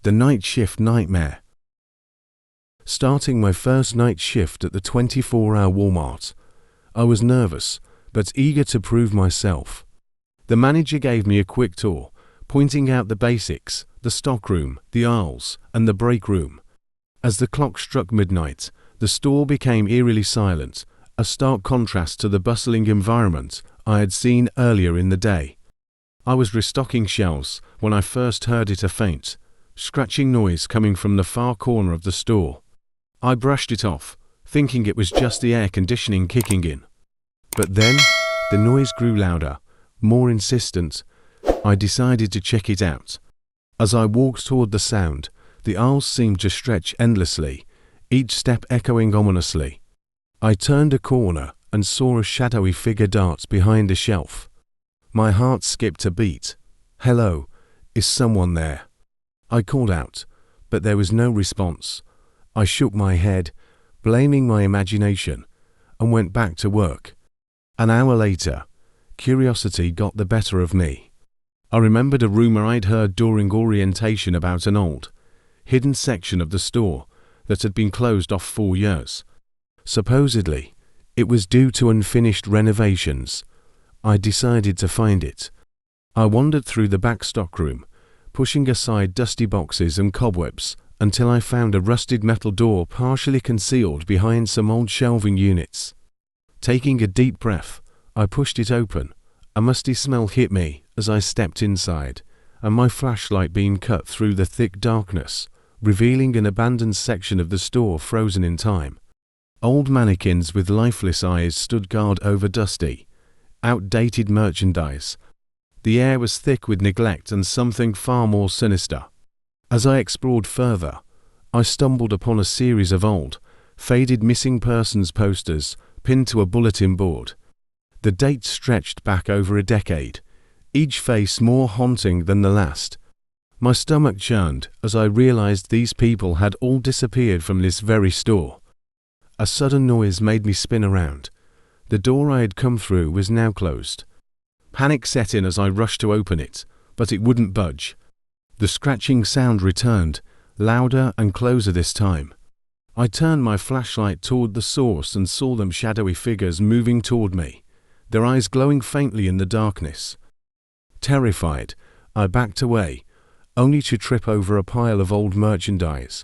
The night shift nightmare. Starting my first night shift at the 24-hour Walmart, I was nervous, but eager to prove myself. The manager gave me a quick tour, pointing out the basics, the stockroom, the aisles, and the break room. As the clock struck midnight, the store became eerily silent, a stark contrast to the bustling environment I had seen earlier in the day. I was restocking shelves when I first heard a faint, scratching noise coming from the far corner of the store. I brushed it off, thinking it was just the air conditioning kicking in. But then, the noise grew louder, more insistent. I decided to check it out. As I walked toward the sound, the aisles seemed to stretch endlessly, each step echoing ominously. I turned a corner and saw a shadowy figure dart behind a shelf. My heart skipped a beat. "Hello, is someone there?" I called out, but there was no response. I shook my head, blaming my imagination, and went back to work. An hour later, curiosity got the better of me. I remembered a rumor I'd heard during orientation about an old, hidden section of the store that had been closed off for years. Supposedly, it was due to unfinished renovations. I decided to find it. I wandered through the back stockroom, pushing aside dusty boxes and cobwebs until I found a rusted metal door partially concealed behind some old shelving units. Taking a deep breath, I pushed it open. A musty smell hit me as I stepped inside, and my flashlight beam cut through the thick darkness, revealing an abandoned section of the store frozen in time. Old mannequins with lifeless eyes stood guard over dusty, outdated merchandise. The air was thick with neglect and something far more sinister. As I explored further, I stumbled upon a series of old, faded missing persons posters pinned to a bulletin board. The dates stretched back over a decade, each face more haunting than the last. My stomach churned as I realized these people had all disappeared from this very store. A sudden noise made me spin around. The door I had come through was now closed. Panic set in as I rushed to open it, but it wouldn't budge. The scratching sound returned, louder and closer this time. I turned my flashlight toward the source and saw them shadowy figures moving toward me, their eyes glowing faintly in the darkness. Terrified, I backed away, only to trip over a pile of old merchandise.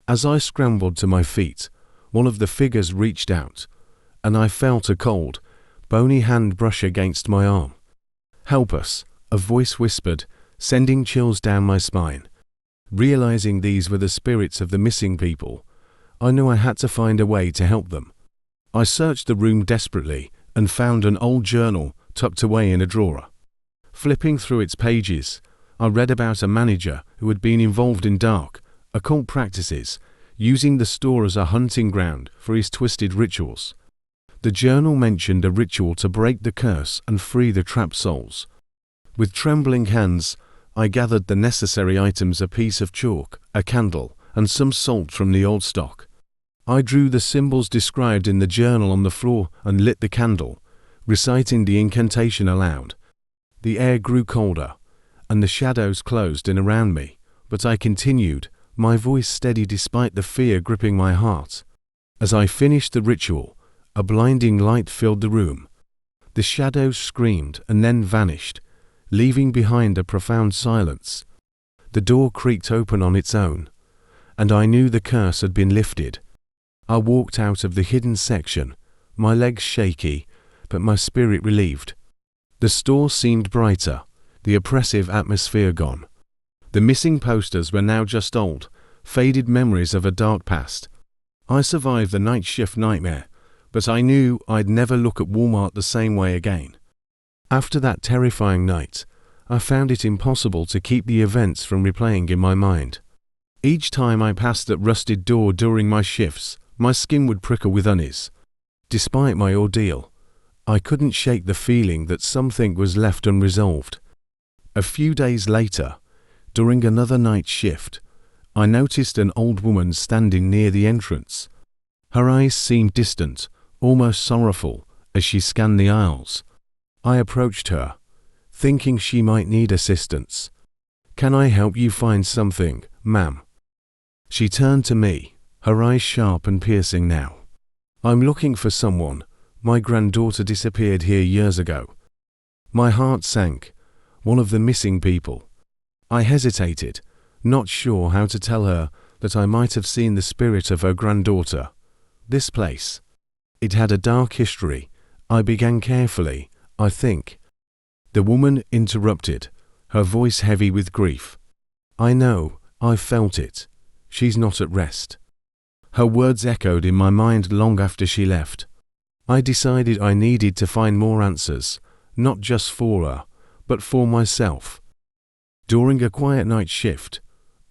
As I scrambled to my feet, one of the figures reached out, and I felt a cold, bony hand brush against my arm. "Help us," a voice whispered, sending chills down my spine. Realizing these were the spirits of the missing people, I knew I had to find a way to help them. I searched the room desperately and found an old journal tucked away in a drawer. Flipping through its pages, I read about a manager who had been involved in dark, occult practices, using the store as a hunting ground for his twisted rituals. The journal mentioned a ritual to break the curse and free the trapped souls. With trembling hands, I gathered the necessary items: a piece of chalk, a candle, and some salt from the old stock. I drew the symbols described in the journal on the floor and lit the candle, reciting the incantation aloud. The air grew colder, and the shadows closed in around me, but I continued, my voice steady despite the fear gripping my heart. As I finished the ritual, a blinding light filled the room. The shadows screamed and then vanished, leaving behind a profound silence. The door creaked open on its own, and I knew the curse had been lifted. I walked out of the hidden section, my legs shaky, but my spirit relieved. The store seemed brighter, the oppressive atmosphere gone. The missing posters were now just old, faded memories of a dark past. I survived the night shift nightmare, but I knew I'd never look at Walmart the same way again. After that terrifying night, I found it impossible to keep the events from replaying in my mind. Each time I passed that rusted door during my shifts, my skin would prickle with unease. Despite my ordeal, I couldn't shake the feeling that something was left unresolved. A few days later, during another night shift, I noticed an old woman standing near the entrance. Her eyes seemed distant, almost sorrowful, as she scanned the aisles. I approached her, thinking she might need assistance. "Can I help you find something?" ma'am." She turned to me, her eyes sharp and piercing now. "I'm looking for someone. My granddaughter disappeared here years ago." My heart sank. One of the missing people. I hesitated, not sure how to tell her that I might have seen the spirit of her granddaughter. This place. It had a dark history. I began carefully, "I think." The woman interrupted, her voice heavy with grief. "I know, I've felt it. She's not at rest." Her words echoed in my mind long after she left. I decided I needed to find more answers, not just for her, but for myself. During a quiet night shift,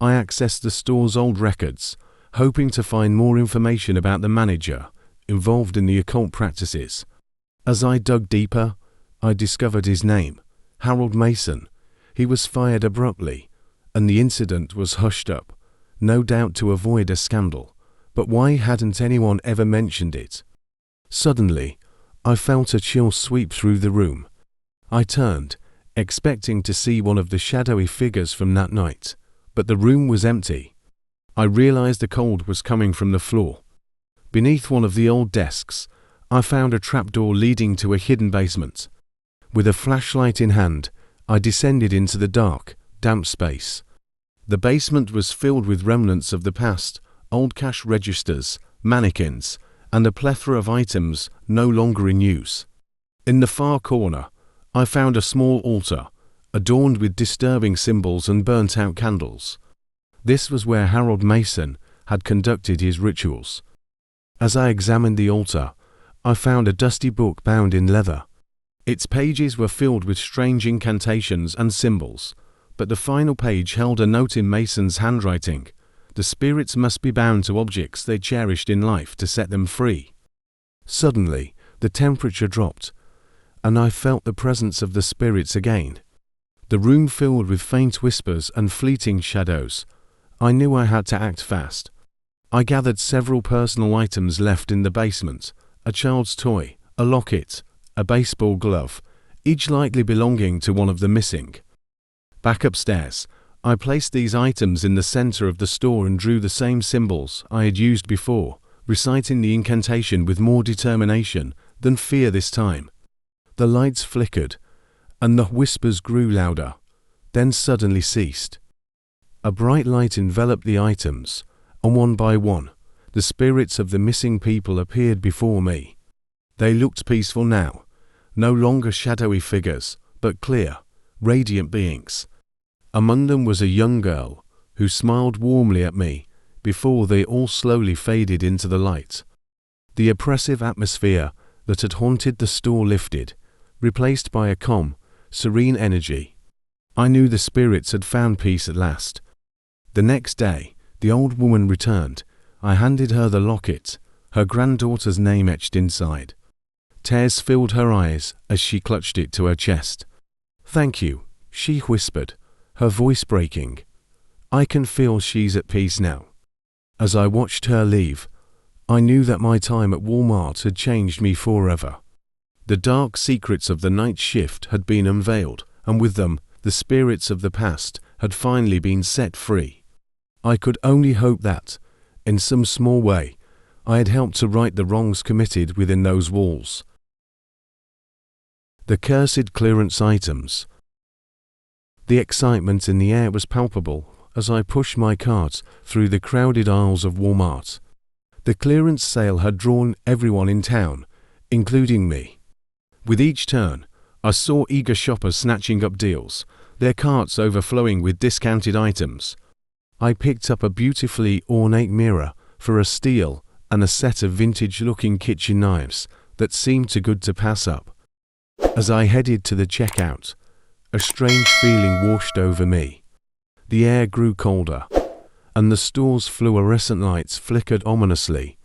I accessed the store's old records, hoping to find more information about the manager involved in the occult practices. As I dug deeper, I discovered his name, Harold Mason. He was fired abruptly, and the incident was hushed up, no doubt to avoid a scandal. But why hadn't anyone ever mentioned it? Suddenly, I felt a chill sweep through the room. I turned, expecting to see one of the shadowy figures from that night, but the room was empty. I realized the cold was coming from the floor. Beneath one of the old desks, I found a trapdoor leading to a hidden basement. With a flashlight in hand, I descended into the dark, damp space. The basement was filled with remnants of the past, old cash registers, mannequins, and a plethora of items no longer in use. In the far corner, I found a small altar, adorned with disturbing symbols and burnt-out candles. This was where Harold Mason had conducted his rituals. As I examined the altar, I found a dusty book bound in leather. Its pages were filled with strange incantations and symbols, but the final page held a note in Mason's handwriting. The spirits must be bound to objects they cherished in life to set them free. Suddenly, the temperature dropped, and I felt the presence of the spirits again. The room filled with faint whispers and fleeting shadows. I knew I had to act fast. I gathered several personal items left in the basement, a child's toy, a locket, a baseball glove, each likely belonging to one of the missing. Back upstairs, I placed these items in the center of the store and drew the same symbols I had used before, reciting the incantation with more determination than fear this time. The lights flickered, and the whispers grew louder, then suddenly ceased. A bright light enveloped the items, and one by one, the spirits of the missing people appeared before me. They looked peaceful now, no longer shadowy figures, but clear, radiant beings. Among them was a young girl, who smiled warmly at me, before they all slowly faded into the light. The oppressive atmosphere that had haunted the store lifted, replaced by a calm, serene energy. I knew the spirits had found peace at last. The next day, the old woman returned. I handed her the locket, her granddaughter's name etched inside. Tears filled her eyes as she clutched it to her chest. "Thank you," she whispered, her voice breaking. "I can feel she's at peace now." As I watched her leave, I knew that my time at Walmart had changed me forever. The dark secrets of the night shift had been unveiled, and with them, the spirits of the past had finally been set free. I could only hope that, in some small way, I had helped to right the wrongs committed within those walls. The cursed clearance items. The excitement in the air was palpable as I pushed my cart through the crowded aisles of Walmart. The clearance sale had drawn everyone in town, including me. With each turn, I saw eager shoppers snatching up deals, their carts overflowing with discounted items. I picked up a beautifully ornate mirror for a steal and a set of vintage-looking kitchen knives that seemed too good to pass up. As I headed to the checkout, a strange feeling washed over me. The air grew colder, and the store's fluorescent lights flickered ominously.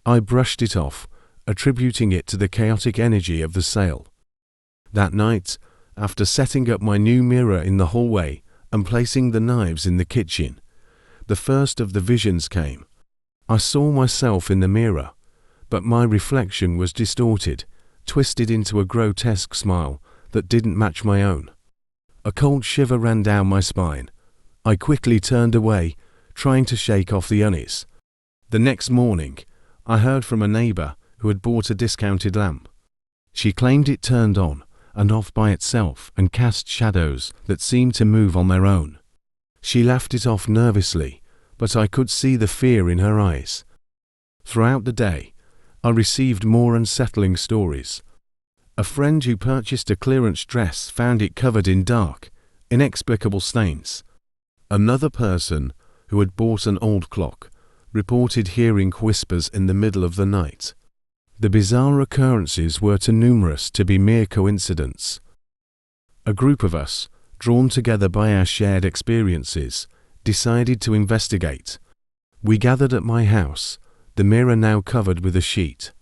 I brushed it off, attributing it to the chaotic energy of the sale. That night, after setting up my new mirror in the hallway and placing the knives in the kitchen, the first of the visions came. I saw myself in the mirror, but my reflection was distorted, twisted into a grotesque smile that didn't match my own. A cold shiver ran down my spine. I quickly turned away, trying to shake off the unease. The next morning, I heard from a neighbor who had bought a discounted lamp. She claimed it turned on and off by itself and cast shadows that seemed to move on their own. She laughed it off nervously, but I could see the fear in her eyes. Throughout the day, I received more unsettling stories. A friend who purchased a clearance dress found it covered in dark, inexplicable stains. Another person who had bought an old clock reported hearing whispers in the middle of the night. The bizarre occurrences were too numerous to be mere coincidence. A group of us, drawn together by our shared experiences, decided to investigate. We gathered at my house, the mirror now covered with a sheet.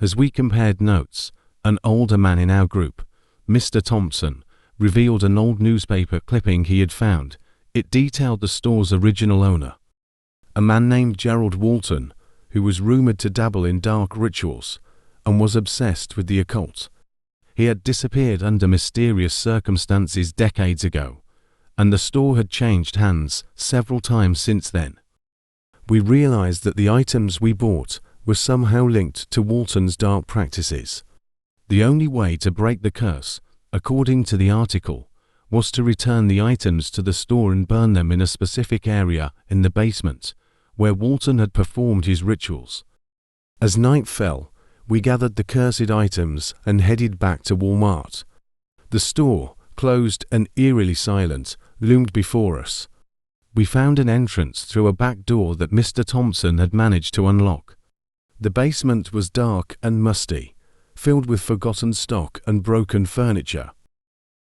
As we compared notes, an older man in our group, Mr. Thompson, revealed an old newspaper clipping he had found. It detailed the store's original owner, a man named Gerald Walton, who was rumored to dabble in dark rituals and was obsessed with the occult. He had disappeared under mysterious circumstances decades ago, and the store had changed hands several times since then. We realized that the items we bought were somehow linked to Walton's dark practices. The only way to break the curse, according to the article, was to return the items to the store and burn them in a specific area in the basement, where Walton had performed his rituals. As night fell, we gathered the cursed items and headed back to Walmart. The store, closed and eerily silent, loomed before us. We found an entrance through a back door that Mr. Thompson had managed to unlock. The basement was dark and musty, filled with forgotten stock and broken furniture.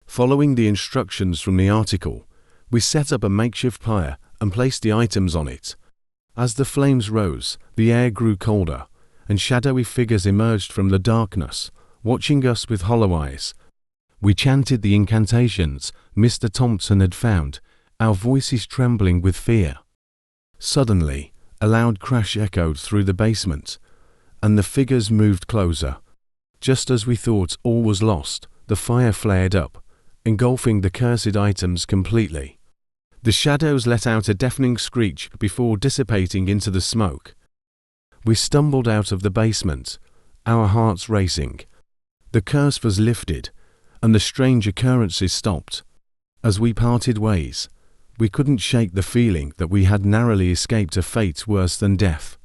Following the instructions from the article, we set up a makeshift pyre and placed the items on it. As the flames rose, the air grew colder, and shadowy figures emerged from the darkness, watching us with hollow eyes. We chanted the incantations Mr. Thompson had found, our voices trembling with fear. Suddenly, a loud crash echoed through the basement, and the figures moved closer. Just as we thought all was lost, the fire flared up, engulfing the cursed items completely. The shadows let out a deafening screech before dissipating into the smoke. We stumbled out of the basement, our hearts racing. The curse was lifted, and the strange occurrences stopped. As we parted ways, we couldn't shake the feeling that we had narrowly escaped a fate worse than death.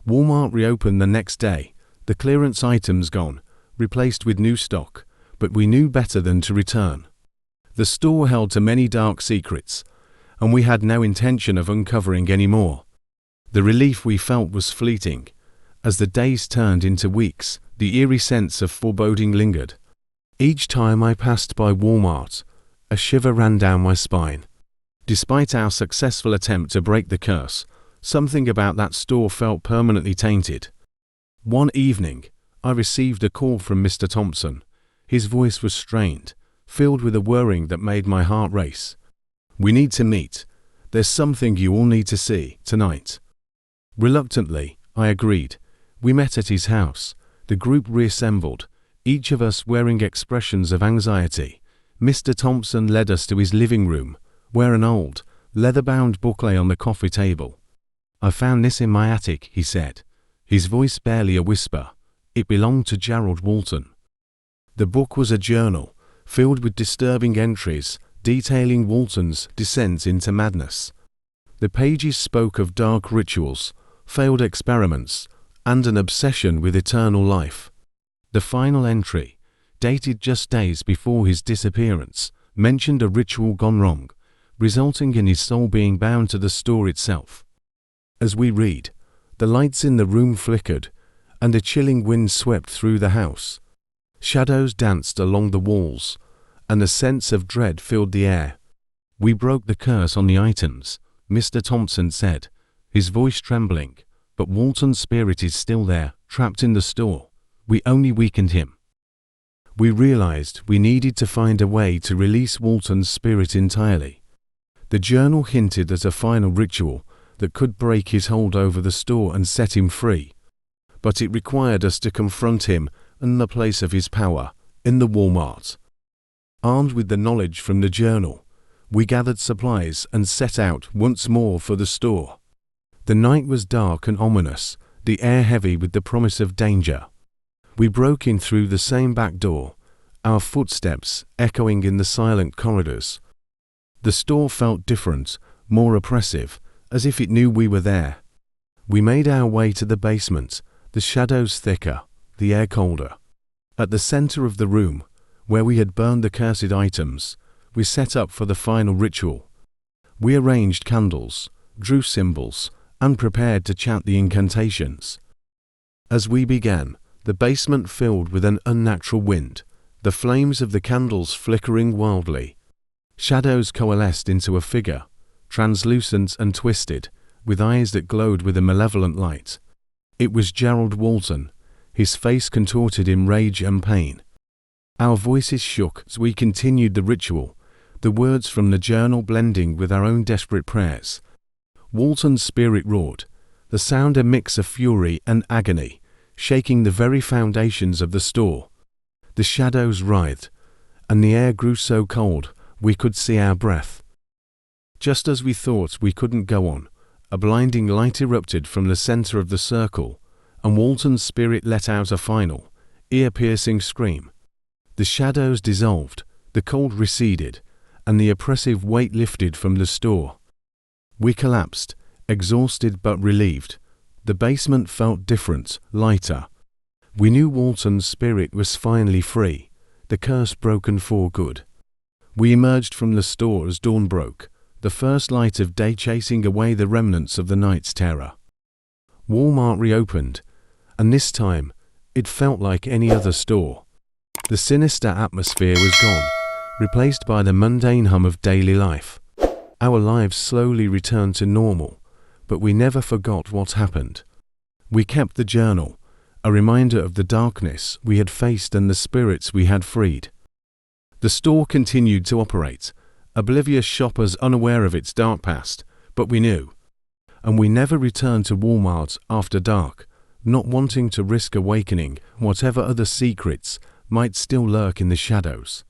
Walmart reopened the next day, the clearance items gone, replaced with new stock, but we knew better than to return. The store held too many dark secrets, and we had no intention of uncovering any more. The relief we felt was fleeting. As the days turned into weeks, the eerie sense of foreboding lingered. Each time I passed by Walmart, a shiver ran down my spine. Despite our successful attempt to break the curse, something about that store felt permanently tainted. One evening, I received a call from Mr. Thompson. His voice was strained, filled with a whirring that made my heart race. "We need to meet. There's something you all need to see tonight." Reluctantly, I agreed. We met at his house. The group reassembled, each of us wearing expressions of anxiety. Mr. Thompson led us to his living room, where an old, leather-bound book lay on the coffee table. "I found this in my attic," he said, his voice barely a whisper. It belonged to Gerald Walton. The book was a journal, filled with disturbing entries detailing Walton's descent into madness. The pages spoke of dark rituals, failed experiments, and an obsession with eternal life. The final entry, dated just days before his disappearance, mentioned a ritual gone wrong, resulting in his soul being bound to the store itself. As we read, the lights in the room flickered, and a chilling wind swept through the house. Shadows danced along the walls, and a sense of dread filled the air. "We broke the curse on the items," Mr. Thompson said, his voice trembling, "but Walton's spirit is still there, trapped in the store. We only weakened him." We realized we needed to find a way to release Walton's spirit entirely. The journal hinted at a final ritual that could break his hold over the store and set him free. But it required us to confront him in the place of his power, in the Walmart. Armed with the knowledge from the journal, We gathered supplies and set out once more for the store. The night was dark and ominous, the air heavy with the promise of danger. We broke in through the same back door, our footsteps echoing in the silent corridors. The store felt different, more oppressive, as if it knew we were there. We made our way to the basement, the shadows thicker, the air colder. At the center of the room, where we had burned the cursed items, we set up for the final ritual. We arranged candles, drew symbols, and prepared to chant the incantations. As we began, the basement filled with an unnatural wind, the flames of the candles flickering wildly. Shadows coalesced into a figure, translucent and twisted, with eyes that glowed with a malevolent light. It was Gerald Walton, his face contorted in rage and pain. Our voices shook as we continued the ritual, the words from the journal blending with our own desperate prayers. Walton's spirit roared, the sound a mix of fury and agony, shaking the very foundations of the store. The shadows writhed, and the air grew so cold we could see our breath. Just as we thought we couldn't go on, a blinding light erupted from the center of the circle, and Walton's spirit let out a final, ear-piercing scream. The shadows dissolved, the cold receded, and the oppressive weight lifted from the store. We collapsed, exhausted but relieved. The basement felt different, lighter. We knew Walton's spirit was finally free, the curse broken for good. We emerged from the store as dawn broke, the first light of day chasing away the remnants of the night's terror. Walmart reopened, and this time, it felt like any other store. The sinister atmosphere was gone, replaced by the mundane hum of daily life. Our lives slowly returned to normal, but we never forgot what happened. We kept the journal, a reminder of the darkness we had faced and the spirits we had freed. The store continued to operate, oblivious shoppers unaware of its dark past, but we knew. And we never returned to Walmart after dark, not wanting to risk awakening whatever other secrets might still lurk in the shadows.